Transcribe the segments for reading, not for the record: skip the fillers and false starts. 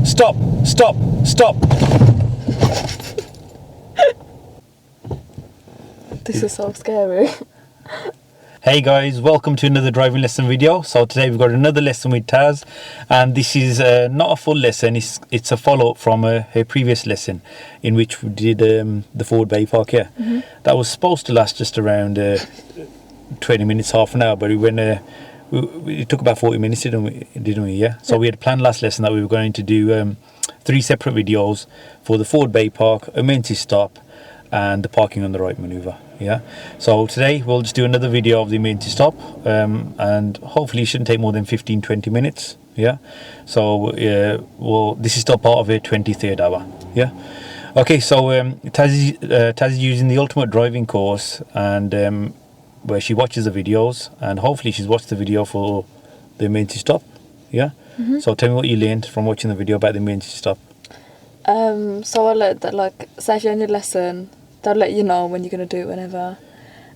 Stop! Stop! Stop! This is so scary. Hey guys, welcome to another driving lesson video. So today we've got another lesson with Taz, and this is not a full lesson, it's a follow-up from her previous lesson in which we did the forward bay park here. That was supposed to last just around 20 minutes, half an hour, but it took about 40 minutes, didn't we? Yeah. So we had planned last lesson that we were going to do 3 separate videos for the forward bay park, emergency stop, and the parking on the right maneuver. Yeah, so today we'll just do another video of the emergency stop, and hopefully it shouldn't take more than 15-20 minutes. Yeah, so well, this is still part of a 23rd hour. Yeah, okay, so Taz is using the ultimate driving course, and where she watches the videos, and hopefully she's watched the video for the emergency stop. Yeah. So tell me what you learned from watching the video about the emergency stop. So I learned that, like, say if you're in your lesson, they'll let you know when you're going to do it whenever.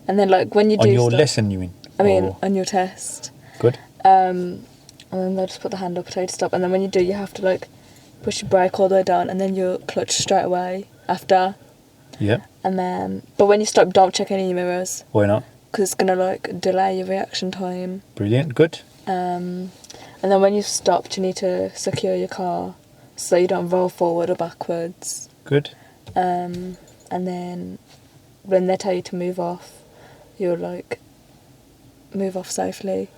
And then, like, when you do on your stuff, lesson, you mean? I mean, on your test. Good. And then they'll just put the hand up and tell you to stop. And then when you do, you have to, like, push your brake all the way down and then you clutch straight away after. Yeah. And then, but when you stop, don't check any mirrors. Why not? Because it's going to, like, delay your reaction time. Brilliant. Good. And then when you've stopped, you need to secure your car so you don't roll forward or backwards. Good. And then when they tell you to move off, you'll, like, move off safely.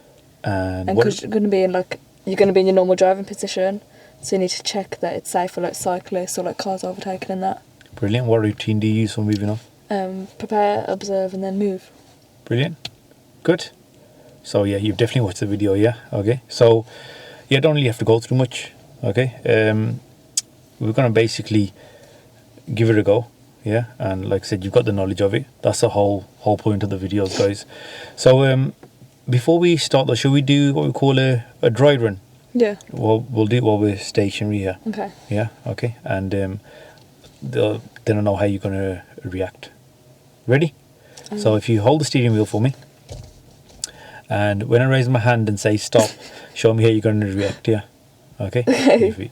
And because you're going to be in your normal driving position, so you need to check that it's safe for, like, cyclists or, like, cars overtaking and that. Brilliant. What routine do you use for moving off? Prepare, observe, and then move. Brilliant. Good. So yeah, you've definitely watched the video. Yeah. Okay. So yeah, don't really have to go through much. Okay. We're gonna basically give it a go. Yeah. And like I said, you've got the knowledge of it. That's the whole point of the videos, guys. So before we start though, should we do what we call a dry run? Yeah. Well, we'll do it while we're stationary here. Okay. Yeah. Okay. And then I know how you're gonna react. Ready? So if you hold the steering wheel for me, and when I raise my hand and say stop, show me how you're going to react. Yeah. Okay. Okay.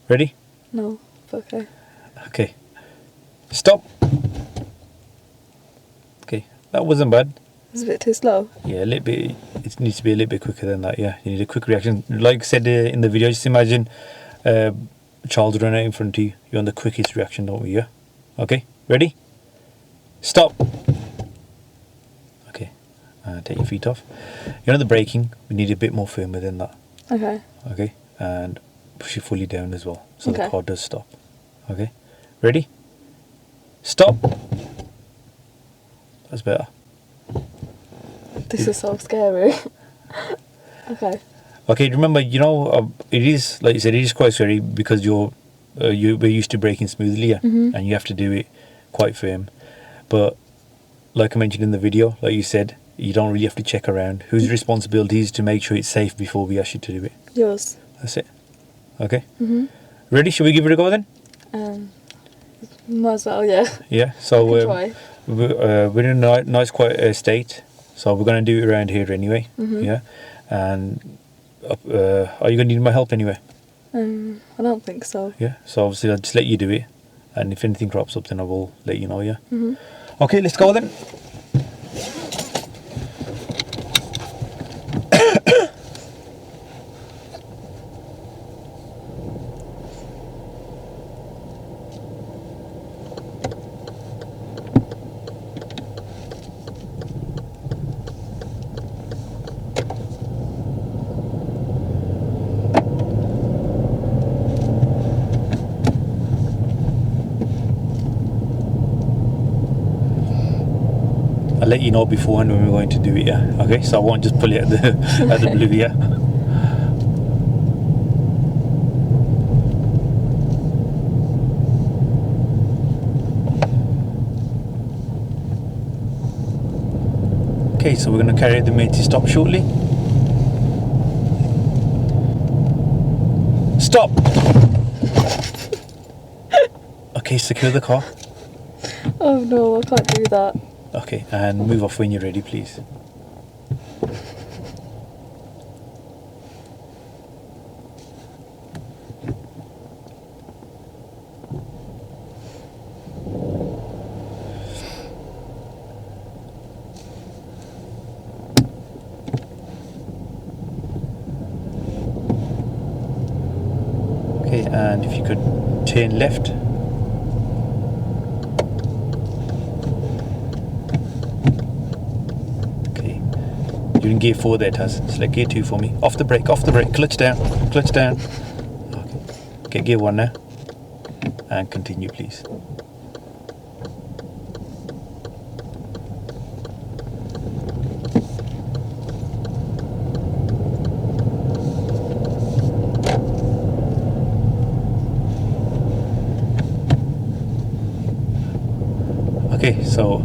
Ready? No. Okay. Okay. Stop. Okay. That wasn't bad. It's a bit too slow. Yeah, a little bit. It needs to be a little bit quicker than that. Yeah, you need a quick reaction. Like I said in the video, just imagine a child running out in front of you. You want the quickest reaction, don't we? Yeah. Okay. Ready? Stop. Okay. Take your feet off. You know the braking, we need a bit more firmer than that. Okay. Okay. And push it fully down as well, so Okay. the car does stop. Okay. Ready? Stop. That's better. This is so scary. Okay. Okay. Remember, you know, it is, like you said, it is quite scary because we're used to braking smoothly, yeah, and you have to do it quite firm. But like I mentioned in the video, like you said, you don't really have to check around. Whose responsibility is to make sure it's safe before we ask you to do it? Yours. That's it. Okay. Ready? Should we give it a go then? Might as well, yeah. Yeah. So Try. we're in a nice quiet state, so we're going to do it around here anyway. Yeah. And are you going to need my help anyway? I don't think so. Yeah. So obviously I'll just let you do it, and if anything crops up, then I will let you know. Yeah. Okay, let's go then. I'll let you know beforehand when we're going to do it, yeah. Okay, so I won't just pull it at the blue, yeah. Okay, so we're going to carry out the emergency stop shortly. Stop! Okay, secure the car. Oh no, I can't do that. Okay, and move off when you're ready, please. Okay, and if you could turn left. Okay, you're in gear 4 there, Taz. Select gear 2 for me. Off the brake, clutch down. Okay, get gear 1 now. And continue, please. Okay, so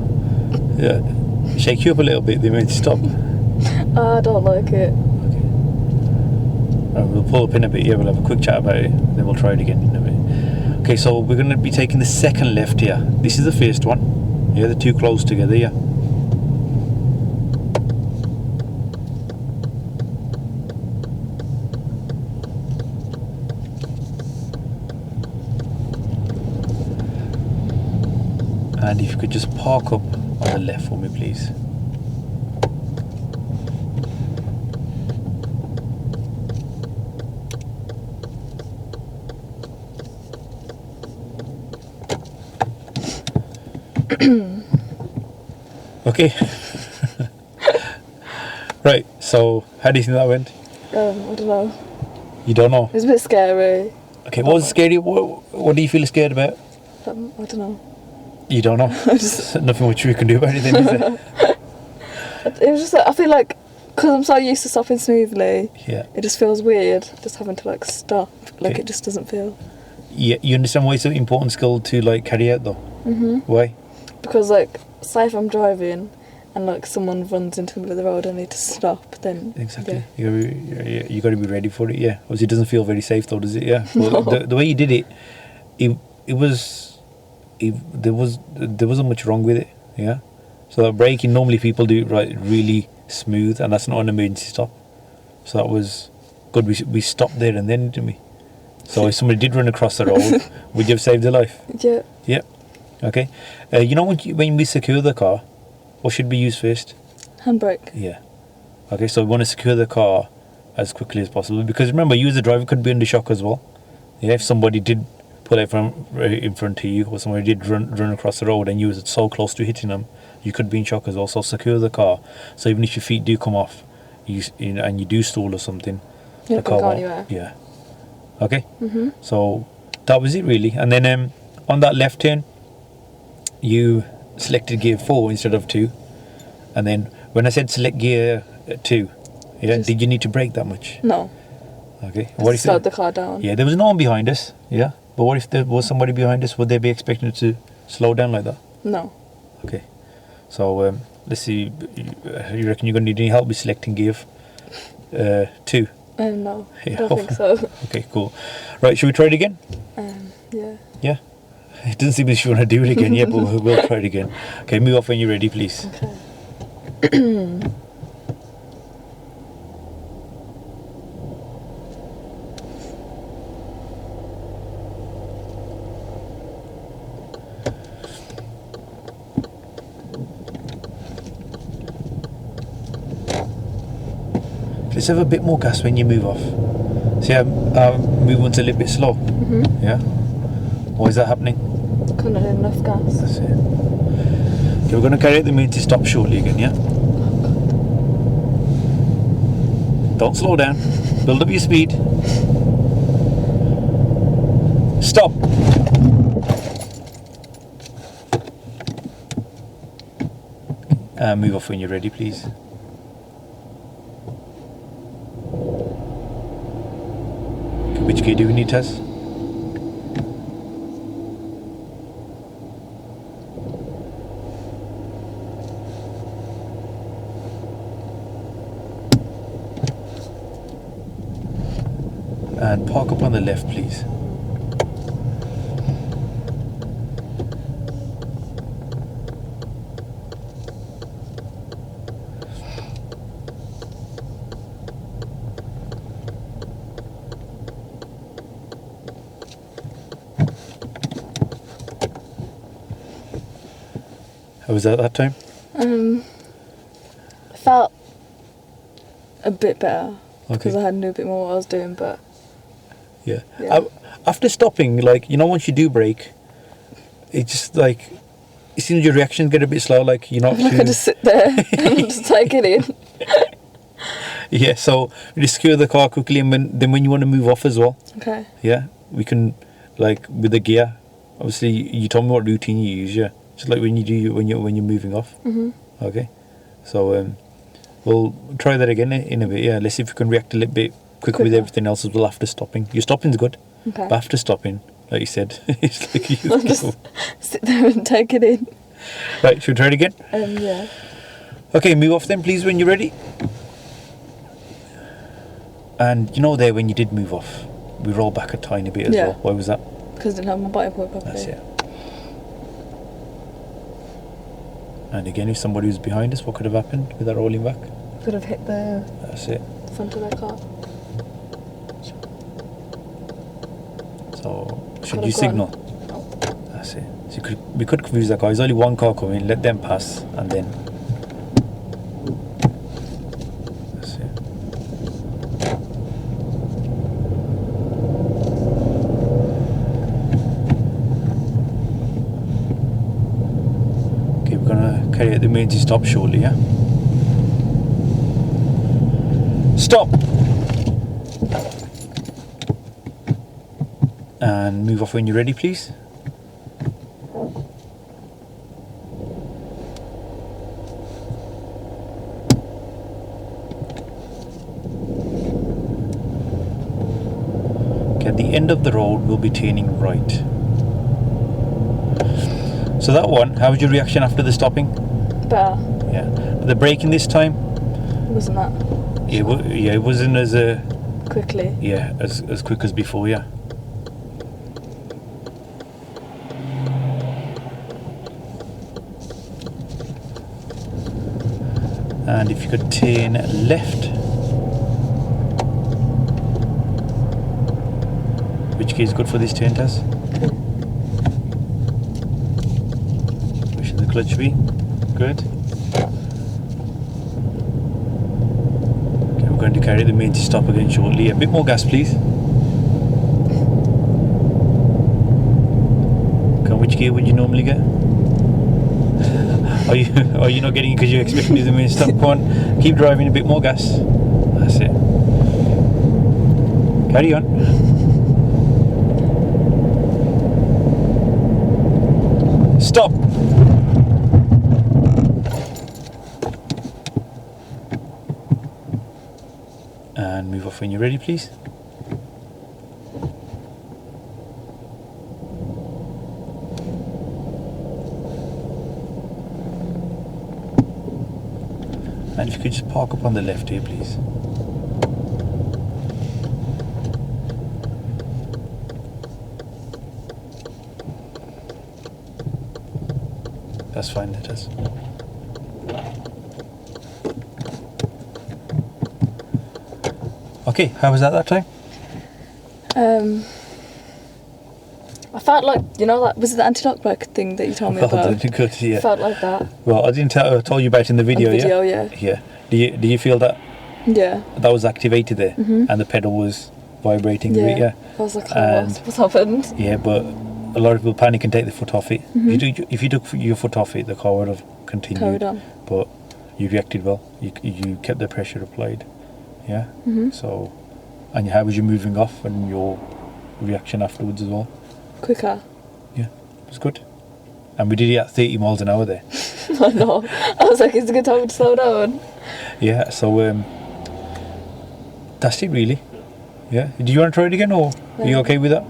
shake you up a little bit, they meant to stop. I don't like it. Okay. We'll pull up in a bit, yeah, we'll have a quick chat about it, then we'll try it again in a bit. Okay, so we're going to be taking the second left here. This is the first one. Yeah, they're too close together, yeah. And if you could just park up on the left for me, please. Okay. Right, so how do you think that went? I don't know. You don't know? It was a bit scary. Okay, what was scary? What do you feel scared about? I don't know. You don't know? Nothing much we can do about it then, is there? It was just, I feel like, because I'm so used to stopping smoothly, Yeah. it just feels weird just having to like stop. Like Okay. it just doesn't feel. Yeah, you understand why it's an important skill to like carry out though? Mhm. Why? Because like, say if I'm driving and like someone runs into the middle of the road, I need to stop. Then Exactly. yeah. You got to be ready for it. Yeah. Obviously, it doesn't feel very safe though, does it? Yeah. Well, No. the way you did it, there wasn't much wrong with it. Yeah. So that braking, normally people do it right really smooth, and that's not an emergency stop. So that was good. We stopped there and then, didn't we? So if somebody did run across the road, would you have saved their life? Yeah. Yeah. Okay. You know when we secure the car, what should we use first? Handbrake. Yeah. Okay, so we want to secure the car as quickly as possible, because remember, you as a driver could be under shock as well. Yeah, if somebody did pull out from in front of you, or somebody did run across the road and you was so close to hitting them, you could be in shock as well. So secure the car. So even if your feet do come off, and you do stall or something, Yeah, the car can go won't. anywhere. Yeah. Okay. Mhm. So that was it really, and then on that left turn, you selected gear 4 instead of 2, and then when I said select gear 2, yeah, Just- did you need to brake that much? No. Okay. What if slowed the car down? Yeah, there was no one behind us. Yeah, but what if there was somebody behind us? Would they be expecting it to slow down like that? No. Okay. So let's see. You reckon you're gonna need any help with selecting gear 2? No. I Yeah. don't think so. Okay, cool. Right, should we try it again? Yeah. Yeah. It doesn't seem as if you want to do it again yet, but we'll try it again. Okay, move off when you're ready, please. Okay. Let's have a bit more gas when you move off. See, our movement's a little bit slow. Mhm. Yeah. Why is that happening? Couldn't have enough gas. That's it. Okay, we're going to carry out the emergency stop shortly again, yeah? Don't slow down. Build up your speed. Stop. Move off when you're ready, please. Okay, which gear do we need, Taz? And park up on the left, please. How was that time? I felt a bit better because Okay. I had knew a bit more what I was doing, but Yeah. Yeah. After stopping, like, you know, once you do brake, it's just like, it seems your reactions get a bit slow, like, you're not I feel like I just sit there and just take it in. Yeah, so we just secure the car quickly, and then when you want to move off as well, Okay. yeah, we can, like, with the gear, obviously, you told me what routine you use, yeah, just like when you're moving off. Mhm. Okay, so we'll try that again in a bit. Yeah, let's see if we can react a little bit quicker with Quicker. everything else as well after stopping. Your stopping's good, Okay. but after stopping, like you said, it's like I'll just sit there and take it in. Right, should we try it again? Yeah. Okay, move off then, please, when you're ready. And you know there, when you did move off, we roll back a tiny bit as Yeah. well. Why was that? Because I didn't have my body point properly. That's it. And again, if somebody was behind us, what could have happened with that rolling back? Could have hit the That's it. front of their car. So, should Could you have gone. signal? That's it. So we could confuse that car. There's only one car coming, let them pass, and then. That's it. Okay, we're gonna carry out the emergency stop shortly, yeah? Stop! And move off when you're ready, please. Okay, at the end of the road, we'll be turning right. So that one, how was your reaction after the stopping? Better. Yeah. But the braking this time, Wasn't that it wasn't as quickly? as quick as before, yeah. And if you could turn left, which key is good for this turn, Taz? Pushing the clutch B, good. Okay, we're going to carry the main to stop again shortly. A bit more gas, please. Okay, which gear would you normally get? Are you not getting it because you're expecting to do the main stop? Go on, keep driving, a bit more gas. That's it. Carry on. Stop. And move off when you're ready, please. And if you could just park up on the left here, please. That's fine, that is. Okay, how was that time? I felt like, you know, that was it the anti-lock brake thing that you told me about. Good, yeah. Felt like that. Well, I didn't I told you about it in the video, On the video, yeah. Yeah. Do you feel that Yeah. that was activated there, Mhm. and the pedal was vibrating a bit, Yeah. yeah? I was like, And- what's happened? Yeah, but a lot of people panic and take the foot off it. Mhm. If you took your foot off it, the car would have continued. Carried on. But you reacted well. You kept the pressure applied. Yeah. Mhm. So, and how was you moving off and your reaction afterwards as well? Quicker. Yeah, it was good. And we did it at 30 miles an hour there. I know. I was like, it's a good time to slow down. Yeah. So that's it really. Yeah. Do you want to try it again, or are you Yeah. okay with that?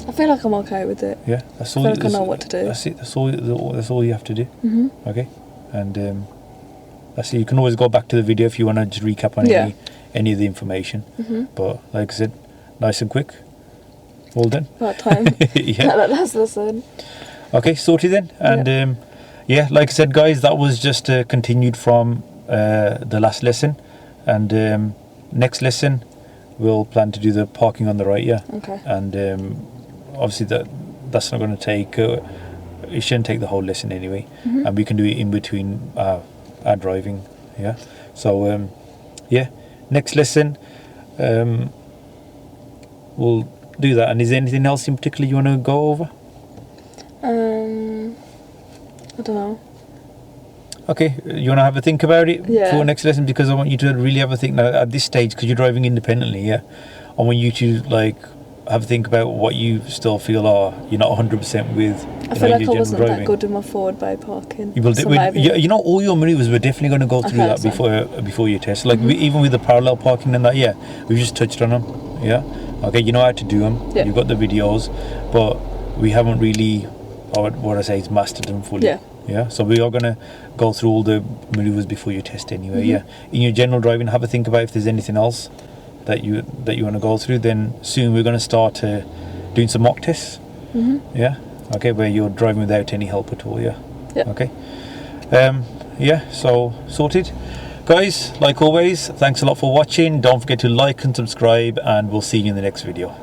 I feel like I'm okay with it. Yeah. That's I all. feel like I know what to do. That's it. That's all you have to do. Mhm. Okay. And that's it. You can always go back to the video if you want to just recap on Yeah. any of the information. Mhm. But like I said, nice and quick. Well done. Right time. Yeah. That last lesson. Okay, sorted then. And yeah, like I said, guys, that was just continued from the last lesson. And next lesson, we'll plan to do the parking on the right, yeah. Okay. And obviously that's not going to take. It shouldn't take the whole lesson anyway, Mhm. and we can do it in between our driving, yeah. So yeah, next lesson. we'll do that. And is there anything else in particular you want to go over? I don't know. Okay, you want to have a think about it Yeah. for next lesson, because I want you to really have a think now at this stage, because you're driving independently. Yeah, I want you to like have a think about what you still feel are you're not 100% with. I feel like I wasn't that good with my forward by parking. You will so maybe. you know, all your maneuvers, we're definitely going to go through that before your test. Like even with the parallel parking and that, yeah, we've just touched on them. Yeah, okay, you know how to do them. Yeah. You've got the videos, but we haven't really, what I say, is mastered them fully. Yeah. Yeah, so we are going to go through all the maneuvers before your test anyway. Yeah, in your general driving, have a think about if there's anything else that you want to go through. Then soon we're going to start doing some mock tests. Yeah, okay, where you're driving without any help at all. Yeah. Okay. Yeah, so sorted. Guys, like always, thanks a lot for watching. Don't forget to like and subscribe, and we'll see you in the next video.